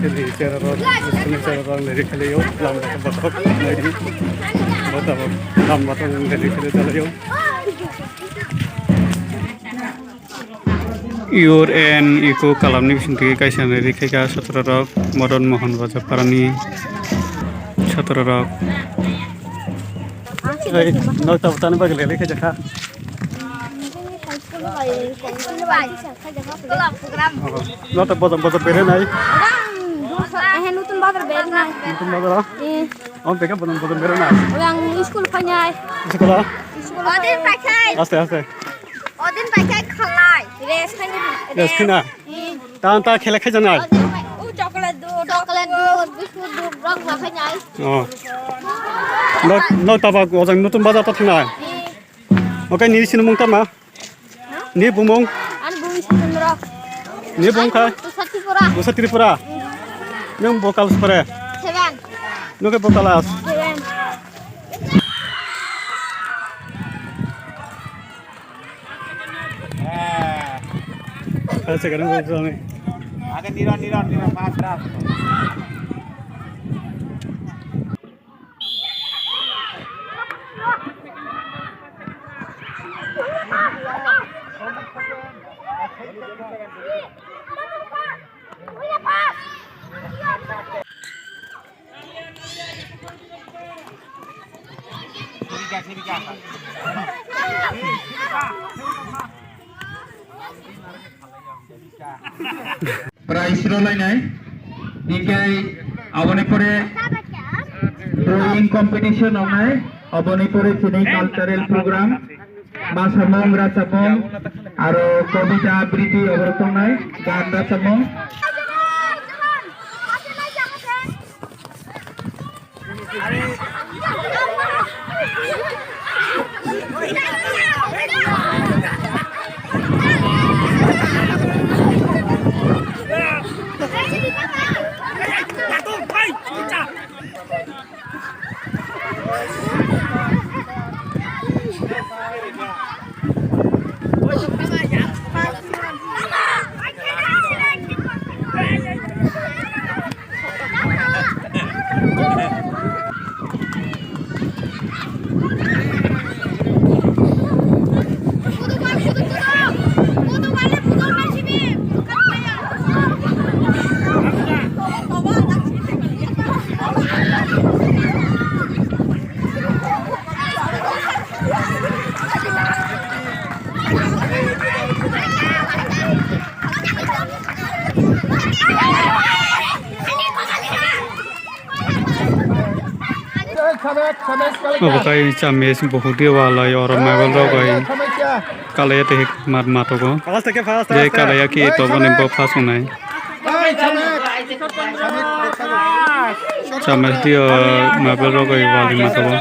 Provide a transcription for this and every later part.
Jadi cara orang dari kalian lama batok dari batok lama batok dari kalian Iur en iko kalamni bisinti kaisa dari kaika satrarok Modon Mohan Bajaparani satrarok Ei no tabtan bagale le kaja kha No tab bajar bere nai nutun bazar beri nai. Nutun bazar on peka bajar bere nai Yang school phanyai. Sekolah Odin pakai. aste Odin pakai khalai. Res khani. Yes kina ta khela khaja nai Chocolate do biscuit do rong wa phanyai. No tabak ojang nutun bazar ta thina Oke ni sinumung ta ma Ni bumung An bumi sindra. Ni bung kha Satipura. Usa Tripura Nung bokal spare Seven. Nuke bokalas Seven. Sekarang gue Agak niron fast. Prize rolainya, dikai abone pore drawing competition onai, abone pore sini cultural program, masamong rasapong, aro kobita abriti obortonai, gan rasapong. Okai chames बहुत ही वाला है और मैं बोल रहा हूँ भाई काले ते मार मातो को ये काले की तो बने बहुत होना है chames dia मैं बोल रहा हूँ भाई वाली मातो को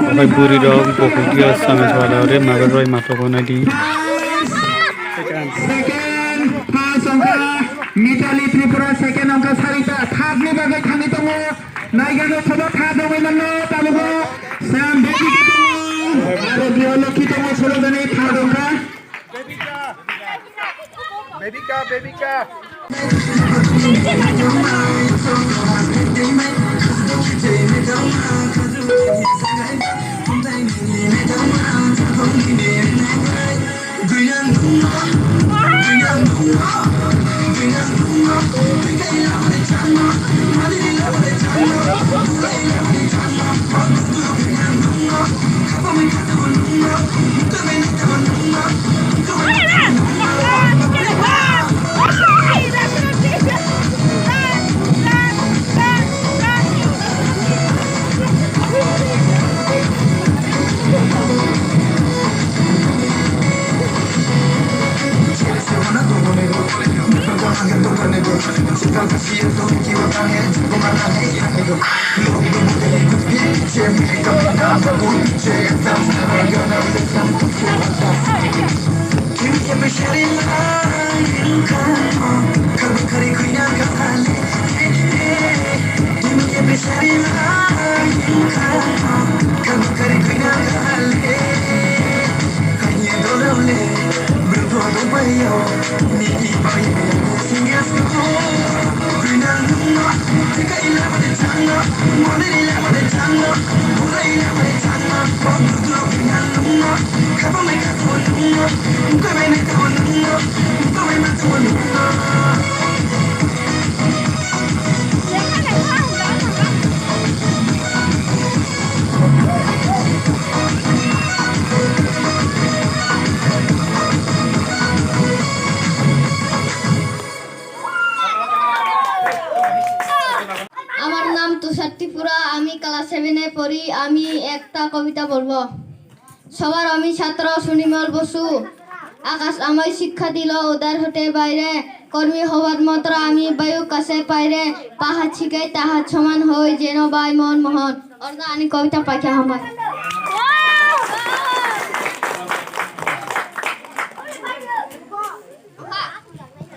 Okai buri dog बहुत ही chames वाला और मैं बोल रहा हूँ मातो को नहीं दी Mitali Tripura second angka sarita thapni bagai khani tongo naigano thobo thadongo manno tamugo sam beki tongo aro biologi tongo solodane thadonga Bebika Kami আমার নাম তুষার ত্রিপুরা, আমি ক্লাস 7-এ পড়ি। আমি একটা কবিতা বলবো। সবার আমি ছাত্র সুনির্মল বসু, আকাশ আমায় শিক্ষা দিল উদার হতে বাইরে, কর্মী হওয়ার মন্ত্র আমি বায়ু কাছে পাইরে, পাহাড় ছিকে তাহার সমান হই যেন বাই মন মোহন। অর্ধ আনি কবিতা পাখি আমার।